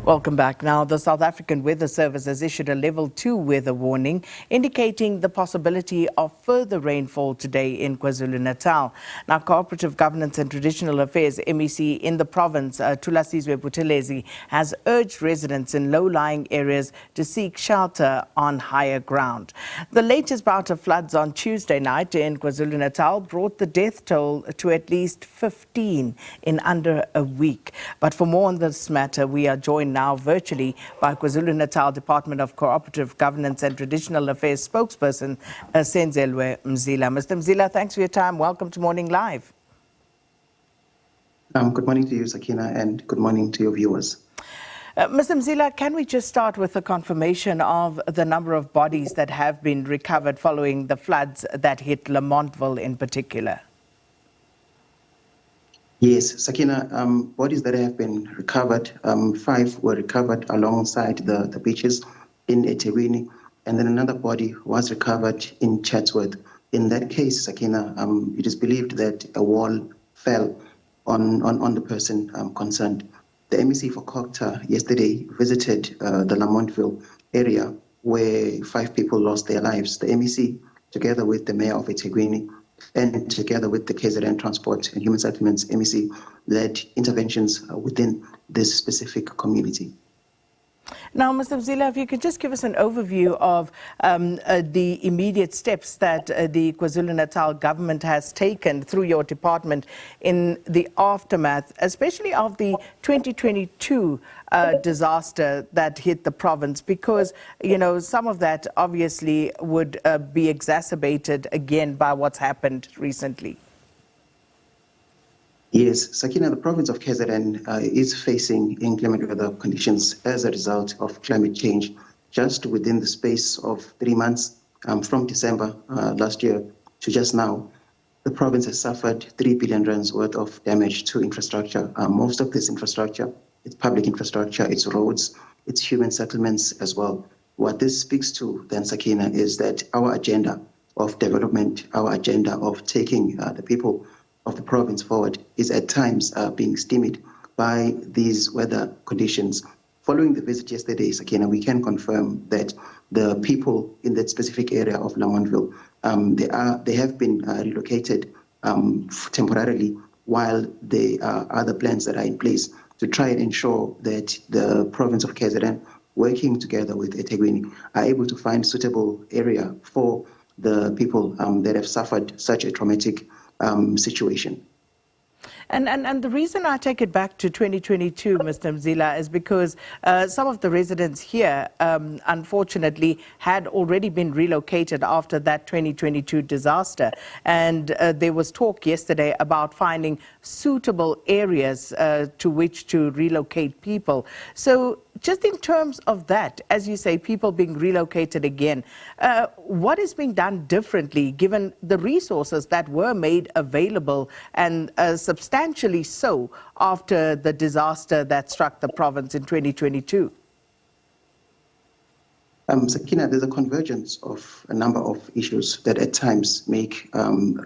Welcome back. Now, the South African Weather Service has issued a level 2 weather warning, indicating the possibility of further rainfall today in KwaZulu-Natal. Now, Cooperative Governance and Traditional Affairs, MEC, in the province, Thulasizwe Buthelezi, has urged residents in low-lying areas to seek shelter on higher ground. The latest bout of floods on Tuesday night in KwaZulu-Natal brought the death toll to at least 15 in under a week. But for more on this matter, we are joined now virtually by KwaZulu-Natal Department of Cooperative Governance and Traditional Affairs spokesperson, Senzelwe Mzila. Mr. Mzila, thanks for your time. Welcome to Morning Live. Good morning to you, Sakina, and good morning to your viewers. Mr. Mzila, can we just start with a confirmation of the number of bodies that have been recovered following the floods that hit Lamontville in particular? Yes, Sakina, bodies that have been recovered, 5 were recovered alongside the beaches in eThekwini, and then another body was recovered in Chatsworth. In that case, Sakina, it is believed that a wall fell on the person concerned. The MEC for Cooperative yesterday visited the Lamontville area where 5 people lost their lives. The MEC, together with the mayor of eThekwini, and together with the KZN Transport and Human Settlements MEC, led interventions within this specific community. Now, Mr. Mzila, if you could just give us an overview of the immediate steps that the KwaZulu-Natal government has taken through your department in the aftermath, especially of the 2022 disaster that hit the province, because, you know, some of that obviously would be exacerbated again by what's happened recently. Yes, Sakina, the province of KZN is facing inclement weather conditions as a result of climate change. Just within the space of 3 months, from December last year to just now, the province has suffered 3 billion rands worth of damage to infrastructure. Most of this infrastructure, it's public infrastructure, it's roads, it's human settlements as well. What this speaks to then, Sakina, is that our agenda of development, our agenda of taking the people of the province forward is at times being stymied by these weather conditions. Following the visit yesterday, Sakina, we can confirm that the people in that specific area of Lamontville, they have been relocated temporarily, while there are other plans that are in place to try and ensure that the province of KZN, working together with eThekwini, are able to find suitable area for the people that have suffered such a traumatic situation. And the reason I take it back to 2022, Mr. Mzila, is because some of the residents here, unfortunately, had already been relocated after that 2022 disaster. And there was talk yesterday about finding suitable areas to which to relocate people. So just in terms of that, as you say, people being relocated again, what is being done differently given the resources that were made available and substantially so after the disaster that struck the province in 2022? Sakina, there's a convergence of a number of issues that at times make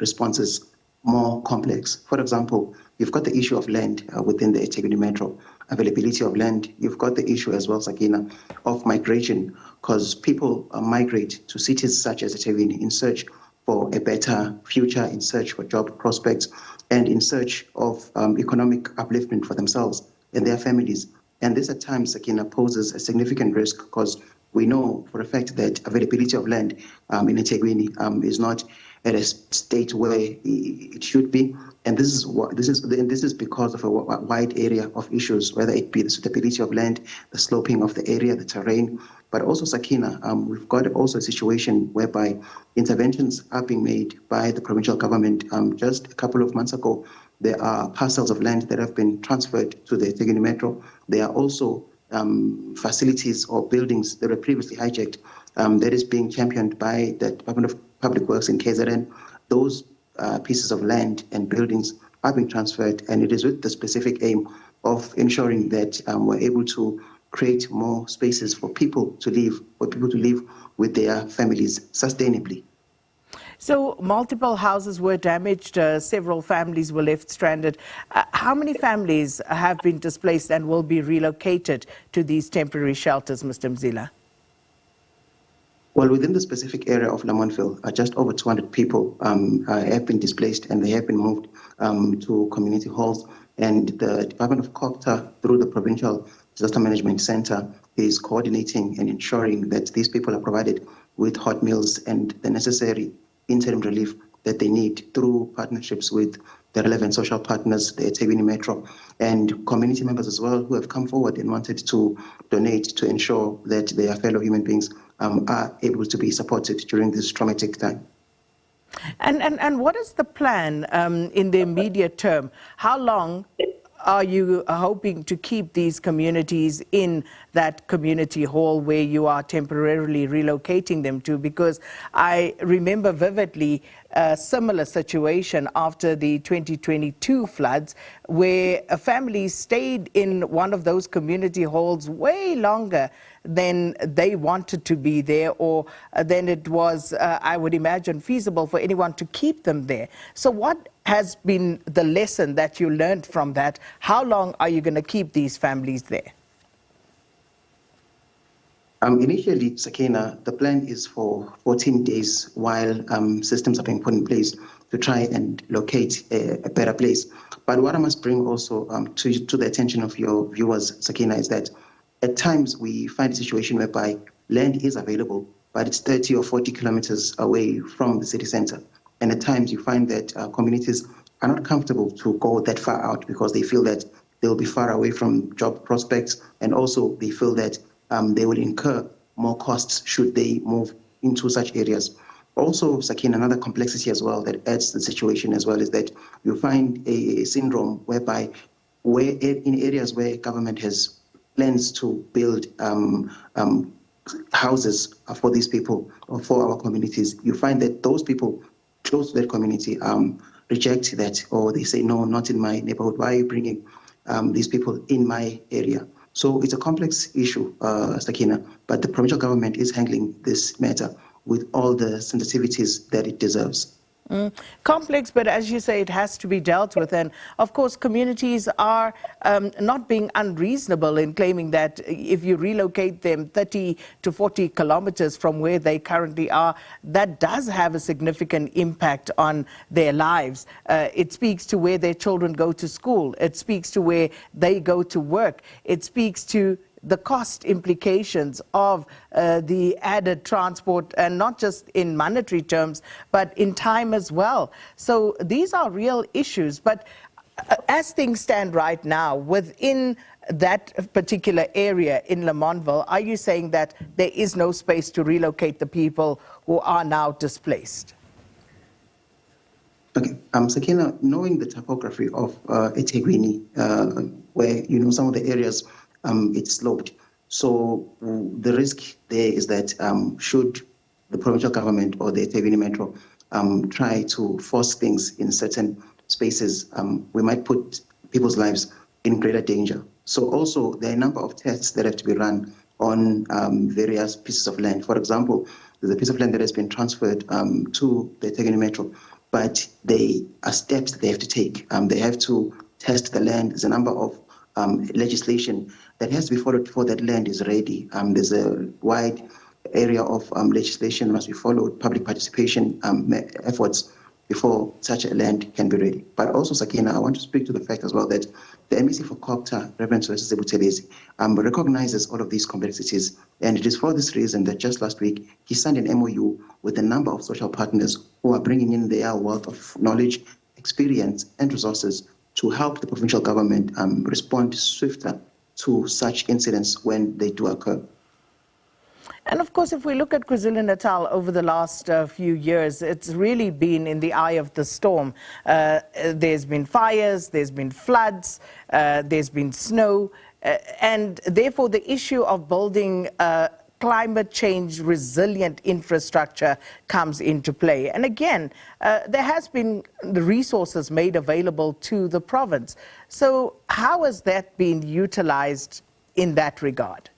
responses more complex. For example, you've got the issue of land within the eThekwini Metro, availability of land. You've got the issue as well, Sakina, of migration, because people migrate to cities such as eThekwini in search for a better future, in search for job prospects, and in search of economic upliftment for themselves and their families. And this at times, Sakina, poses a significant risk because we know for a fact that availability of land in eThekwini is not at a state where it should be, and this is because of a wide area of issues, whether it be the suitability of land, the sloping of the area, the terrain, but also, Sakina, we've got also a situation whereby interventions are being made by the provincial government. Just a couple of months ago, there are parcels of land that have been transferred to the eThekwini Metro. There are also facilities or buildings that were previously hijacked that is being championed by the Department of Public Works in KZN. Those pieces of land and buildings are being transferred, and it is with the specific aim of ensuring that we're able to create more spaces for people to live with their families sustainably. So multiple houses were damaged, several families were left stranded. How many families have been displaced and will be relocated to these temporary shelters, Mr. Mzila? Well, within the specific area of Lamontville, just over 200 people have been displaced and they have been moved to community halls. And the Department of Co-operative, through the Provincial Disaster Management Center, is coordinating and ensuring that these people are provided with hot meals and the necessary interim relief that they need through partnerships with the relevant social partners, the eThekwini Metro, and community members as well who have come forward and wanted to donate to ensure that their fellow human beings are able to be supported during this traumatic time. And what is the plan in the immediate term? How long are you hoping to keep these communities in that community hall where you are temporarily relocating them to? Because I remember vividly a similar situation after the 2022 floods where a family stayed in one of those community halls way longer than they wanted to be there, or then it was, I would imagine, feasible for anyone to keep them there. So what has been the lesson that you learned from that? How long are you going to keep these families there? Initially, Sakina, the plan is for 14 days while systems are being put in place to try and locate a better place. But what I must bring also to the attention of your viewers, Sakina, is that at times we find a situation whereby land is available, but it's 30 or 40 kilometers away from the city center. And at times you find that communities are not comfortable to go that far out because they feel that they'll be far away from job prospects, and also they feel that they will incur more costs should they move into such areas. Also, Sakina, another complexity as well that adds to the situation as well is that you find a syndrome whereby in areas where government has plans to build houses for these people or for our communities, you find that those people close to that community reject that, or they say, no, not in my neighborhood. Why are you bringing these people in my area? So it's a complex issue, Sakina, but the provincial government is handling this matter with all the sensitivities that it deserves. Complex, but as you say, it has to be dealt with. And of course, communities are not being unreasonable in claiming that if you relocate them 30 to 40 kilometers from where they currently are, that does have a significant impact on their lives. It speaks to where their children go to school. It speaks to where they go to work. It speaks to the cost implications of the added transport, and not just in monetary terms, but in time as well. So these are real issues. But as things stand right now, within that particular area in Lamontville, are you saying that there is no space to relocate the people who are now displaced? Okay, Sakina, knowing the topography of eThekwini, where some of the areas it's sloped. So the risk there is that should the provincial government or the eThekwini Metro try to force things in certain spaces, we might put people's lives in greater danger. So also there are a number of tests that have to be run on various pieces of land. For example, there's a piece of land that has been transferred to the eThekwini Metro, but there are steps that they have to take. They have to test the land. There's a number of legislation that has to be followed before that land is ready. There's a wide area of legislation that must be followed, public participation efforts before such a land can be ready. But also, Sakina, I want to speak to the fact as well that the MEC for Co-operative, Reverend Senzelwe Buthelezi, recognizes all of these complexities. And it is for this reason that just last week, he signed an MOU with a number of social partners who are bringing in their wealth of knowledge, experience, and resources to help the provincial government respond swifter to such incidents when they do occur. And of course, if we look at KwaZulu-Natal over the last few years, it's really been in the eye of the storm. There's been fires, there's been floods, there's been snow, and therefore the issue of building climate change resilient infrastructure comes into play. And again, there has been the resources made available to the province. So how has that been utilized in that regard?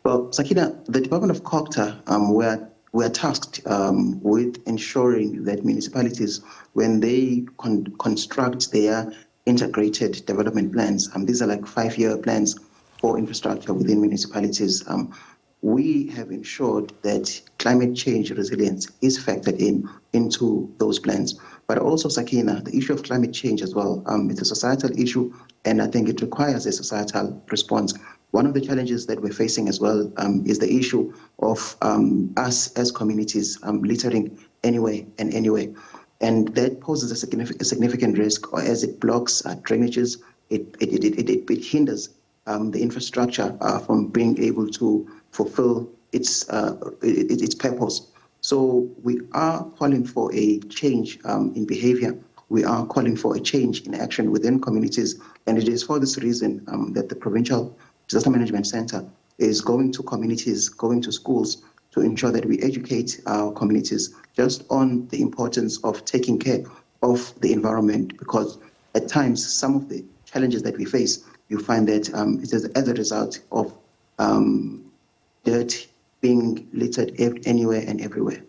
Well, Sakina, the Department of Co-operative, where we are tasked with ensuring that municipalities, when they construct their integrated development plans, these are like 5-year plans for infrastructure within municipalities, we have ensured that climate change resilience is factored into those plans. But also, Sakina, the issue of climate change as well, it's a societal issue, and I think it requires a societal response. One of the challenges that we're facing as well is the issue of us as communities littering anywhere and anywhere. And that poses a significant risk, or as it blocks drainages, it hinders the infrastructure from being able to fulfill its purpose. So we are calling for a change in behavior. We are calling for a change in action within communities. And it is for this reason that the Provincial Disaster Management Center is going to communities, going to schools, to ensure that we educate our communities just on the importance of taking care of the environment, because at times some of the challenges that we face, you find that it is as a result of dirt being littered anywhere and everywhere.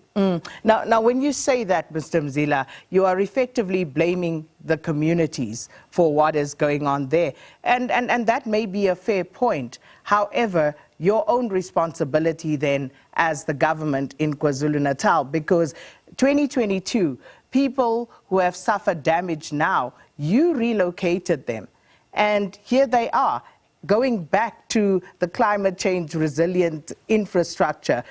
Now, when you say that, Mr. Mzila, you are effectively blaming the communities for what is going on there. And that may be a fair point. However, your own responsibility then as the government in KwaZulu-Natal, because 2022, people who have suffered damage now, you relocated them. And here they are, going back to the climate change resilient infrastructure.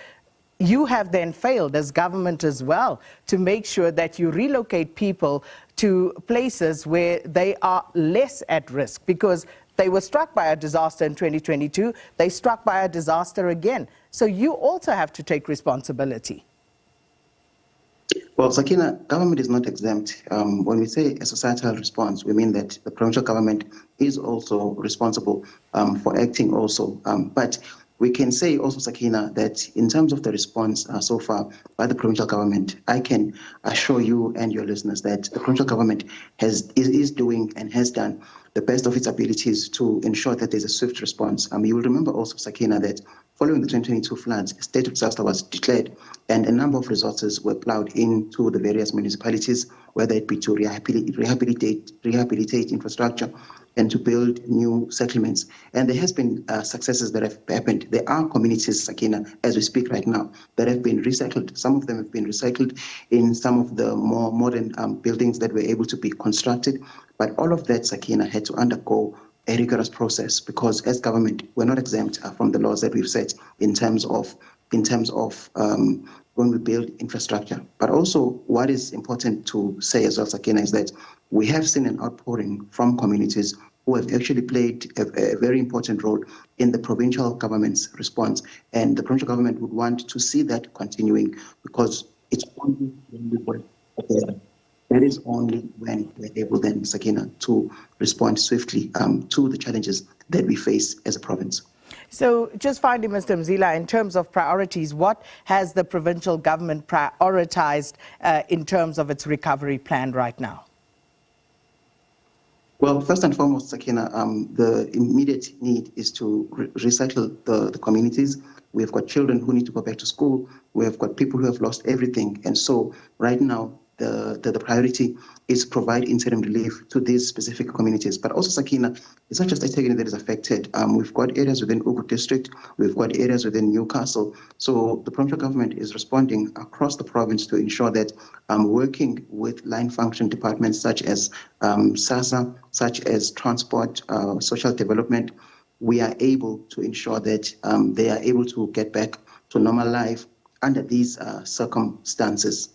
You have then failed as government as well to make sure that you relocate people to places where they are less at risk, because they were struck by a disaster in 2022, they struck by a disaster again. So you also have to take responsibility. Well, Sakina, government is not exempt. When we say a societal response, we mean that the provincial government is also responsible for acting also. But we can say also, Sakina, that in terms of the response so far by the provincial government, I can assure you and your listeners that the provincial government is doing and has done the best of its abilities to ensure that there's a swift response. You will remember also, Sakina, that following the 2022 floods, a state of disaster was declared, and a number of resources were plowed into the various municipalities, whether it be to rehabilitate infrastructure and to build new settlements. And there has been successes that have happened. There are communities, Sakina, as we speak right now, that have been recycled. Some of them have been recycled in some of the more modern buildings that were able to be constructed. But all of that, Sakina, had to undergo a rigorous process, because as government, we're not exempt from the laws that we've set in terms of when we build infrastructure. But also what is important to say as well, Sakina, is that we have seen an outpouring from communities who have actually played a very important role in the provincial government's response. And the provincial government would want to see that continuing, because it's only when we work together. That is only when we're able then, Sakina, to respond swiftly to the challenges that we face as a province. So just finally, Mr. Mzila, in terms of priorities, what has the provincial government prioritized in terms of its recovery plan right now? Well, first and foremost, Sakina, the immediate need is to recycle the communities. We've got children who need to go back to school. We've got people who have lost everything. And so right now, the priority is provide interim relief to these specific communities. But also, Sakina, it's not just eThekwini that is affected. We've got areas within Ugu district, we've got areas within Newcastle. So the provincial government is responding across the province to ensure that working with line function departments such as SASA, such as transport, social development, we are able to ensure that they are able to get back to normal life under these circumstances.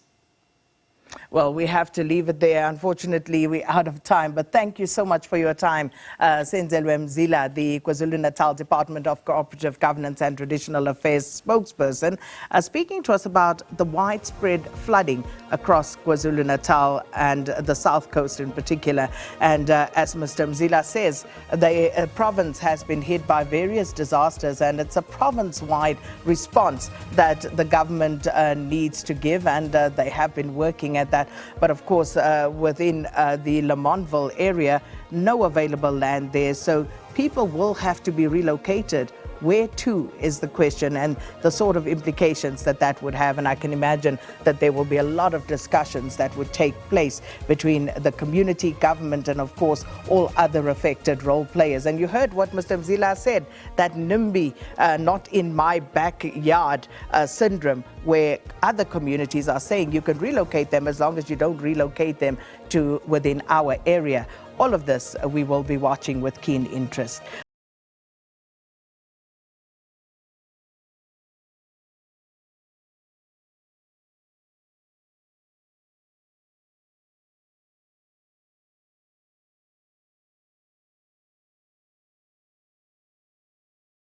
Well, we have to leave it there. Unfortunately, we're out of time. But thank you so much for your time, Senzelwe Mzila, the KwaZulu-Natal Department of Cooperative Governance and Traditional Affairs spokesperson, speaking to us about the widespread flooding across KwaZulu-Natal and the South Coast in particular. And as Mr. Mzila says, the province has been hit by various disasters, and it's a province-wide response that the government needs to give, and they have been working at that. But of course, within the Lamontville area, no available land there. So people will have to be relocated Where to is the question, and the sort of implications that would have. And I can imagine that there will be a lot of discussions that would take place between the community, government, and of course all other affected role players. And you heard what Mr. Mzila said, that NIMBY, not in my backyard syndrome, where other communities are saying you can relocate them as long as you don't relocate them to within our area. All of this we will be watching with keen interest.